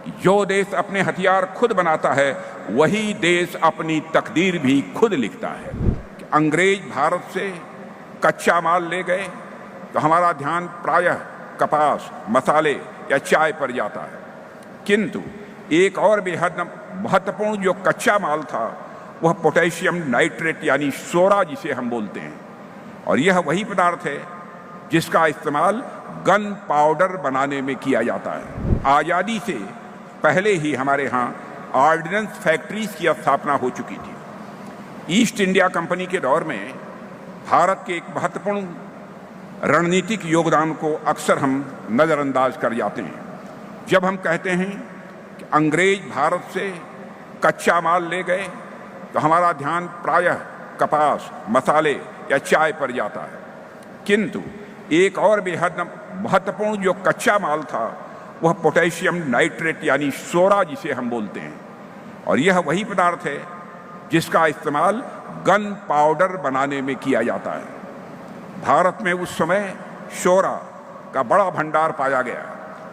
कि जो देश अपने हथियार खुद बनाता है वही देश अपनी तकदीर भी खुद लिखता है। कि अंग्रेज भारत से कच्चा माल ले गए तो हमारा ध्यान प्रायः कपास, मसाले या चाय पर जाता है, किंतु एक और बेहद महत्वपूर्ण जो कच्चा माल था वह पोटेशियम नाइट्रेट यानी सोरा जिसे हम बोलते हैं, और यह वही पदार्थ है जिसका इस्तेमाल गन पाउडर बनाने में किया जाता है। आज़ादी से पहले ही हमारे यहाँ ऑर्डिनेंस फैक्ट्रीज की स्थापना हो चुकी थी। ईस्ट इंडिया कंपनी के दौर में भारत के एक महत्वपूर्ण रणनीतिक योगदान को अक्सर हम नज़रअंदाज कर जाते हैं। जब हम कहते हैं कि अंग्रेज भारत से कच्चा माल ले गए तो हमारा ध्यान प्रायः कपास, मसाले या चाय पर जाता है, किंतु एक और बेहद महत्वपूर्ण जो कच्चा माल था वह पोटेशियम नाइट्रेट यानी सोरा जिसे हम बोलते हैं, और यह वही पदार्थ है जिसका इस्तेमाल गन पाउडर बनाने में किया जाता है। भारत में उस समय सोरा का बड़ा भंडार पाया गया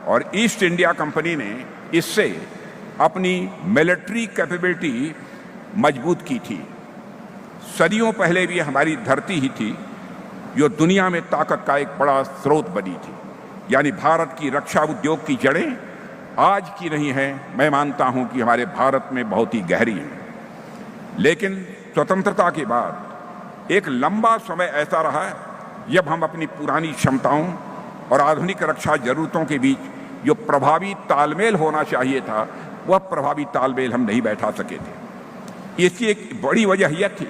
और ईस्ट इंडिया कंपनी ने इससे अपनी मिलिट्री कैपेबिलिटी मजबूत की थी। सदियों पहले भी हमारी धरती ही थी जो दुनिया में ताकत का एक बड़ा स्रोत बनी थी, यानी भारत की रक्षा उद्योग की जड़ें आज की नहीं हैं, मैं मानता हूं कि हमारे भारत में बहुत ही गहरी हैं। लेकिन स्वतंत्रता के बाद एक लंबा समय ऐसा रहा जब हम अपनी पुरानी क्षमताओं और आधुनिक रक्षा जरूरतों के बीच जो प्रभावी तालमेल होना चाहिए था वह प्रभावी तालमेल हम नहीं बैठा सके थे। इसकी एक बड़ी वजह यह थी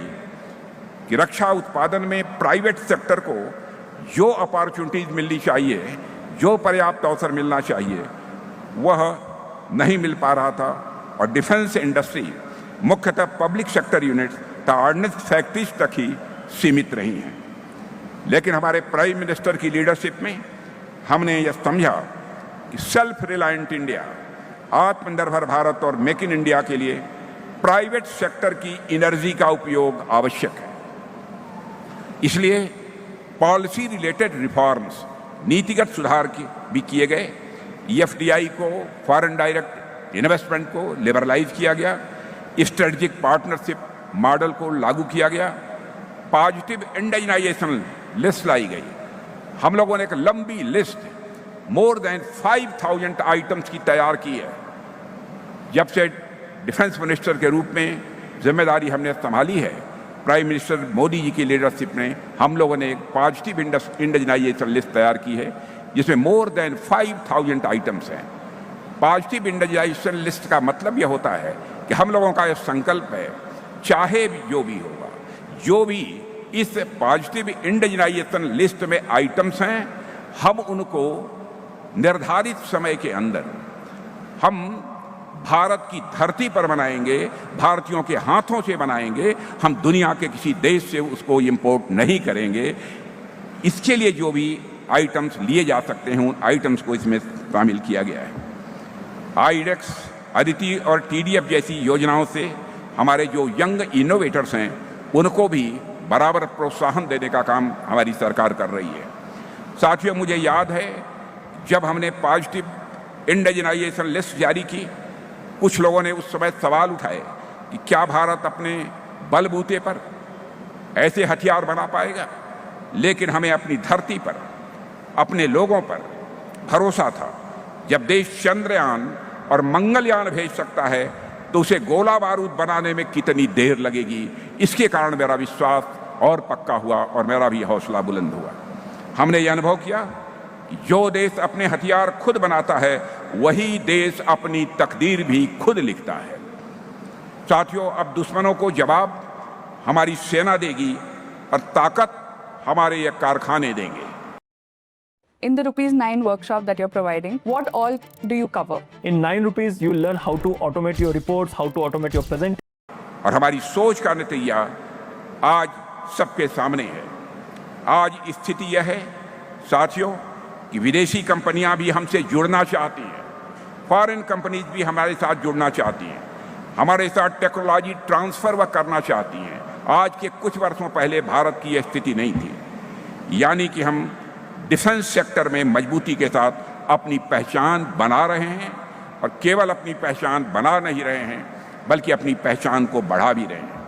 कि रक्षा उत्पादन में प्राइवेट सेक्टर को जो अपॉर्चुनिटीज मिलनी चाहिए, जो पर्याप्त अवसर मिलना चाहिए, वह नहीं मिल पा रहा था, और डिफेंस इंडस्ट्री मुख्यतः पब्लिक सेक्टर यूनिट्स तथा ऑर्डिनेंस फैक्ट्रीज तक ही सीमित रही हैं। लेकिन हमारे प्राइम मिनिस्टर की लीडरशिप में हमने यह समझा कि सेल्फ रिलायंट इंडिया, आत्मनिर्भर भारत और मेक इन इंडिया के लिए प्राइवेट सेक्टर की एनर्जी का उपयोग आवश्यक है। इसलिए पॉलिसी रिलेटेड रिफॉर्म्स, नीतिगत सुधार भी किए गए। एफडीआई को, फॉरेन डायरेक्ट इन्वेस्टमेंट को लिबरलाइज किया गया, स्ट्रेटेजिक पार्टनरशिप मॉडल को लागू किया गया, पॉजिटिव इंडिजिनाइजेशन लिस्ट लाई गई। हम लोगों ने एक लंबी लिस्ट मोर देन 5000 आइटम्स की तैयार की है। जब से डिफेंस मिनिस्टर के रूप में जिम्मेदारी हमने संभाली है, प्राइम मिनिस्टर मोदी जी की लीडरशिप में हम लोगों ने एक पॉजिटिव इंडिजिनाइजेशन लिस्ट तैयार की है जिसमें मोर देन 5000 आइटम्स हैं। पॉजिटिव इंडिजिनाइजेशन लिस्ट का मतलब यह होता है कि हम लोगों का यह संकल्प है, चाहे जो भी होगा, जो भी इस पॉजिटिव इंडिजिनाइजेशन लिस्ट में आइटम्स हैं, हम उनको निर्धारित समय के अंदर हम भारत की धरती पर बनाएंगे, भारतीयों के हाथों से बनाएंगे, हम दुनिया के किसी देश से उसको इंपोर्ट नहीं करेंगे। इसके लिए जो भी आइटम्स लिए जा सकते हैं उन आइटम्स को इसमें शामिल किया गया है। आईडेक्स, अदिति और टीडीएफ जैसी योजनाओं से हमारे जो यंग इनोवेटर्स हैं उनको भी बराबर प्रोत्साहन देने का काम हमारी सरकार कर रही है। साथियों, मुझे याद है जब हमने पॉजिटिव इंडिजिनाइजेशन लिस्ट जारी की, कुछ लोगों ने उस समय सवाल उठाए कि क्या भारत अपने बलबूते पर ऐसे हथियार बना पाएगा। लेकिन हमें अपनी धरती पर, अपने लोगों पर भरोसा था। जब देश चंद्रयान और मंगलयान भेज सकता है तो उसे गोला बारूद बनाने में कितनी देर लगेगी, इसके कारण मेरा विश्वास और पक्का हुआ और मेरा भी हौसला बुलंद हुआ। हमने ये अनुभव किया कि जो देश अपने हथियार खुद बनाता है वही देश अपनी तकदीर भी खुद लिखता है। साथियों, अब दुश्मनों को जवाब हमारी सेना देगी और ताकत हमारे ये कारखाने देंगे। In the ₹9 workshop that you're providing, what all do you cover? In ₹9, you'll learn how to automate your reports, how to automate your presentation. और हमारी सोच का नतीजा आज सबके सामने है। आज स्थिति यह है साथियों कि विदेशी कंपनियां भी हमसे जुड़ना चाहती हैं, फॉरेन कंपनीज भी हमारे साथ जुड़ना चाहती हैं, हमारे साथ टेक्नोलॉजी ट्रांसफर वह करना चाहती हैं। आज के कुछ वर्षों पहले भारत की यह स्थिति नहीं थी। यानी कि हम डिफेंस सेक्टर में मजबूती के साथ अपनी पहचान बना रहे हैं और केवल अपनी पहचान बना नहीं रहे हैं, बल्कि अपनी पहचान को बढ़ा भी रहे हैं।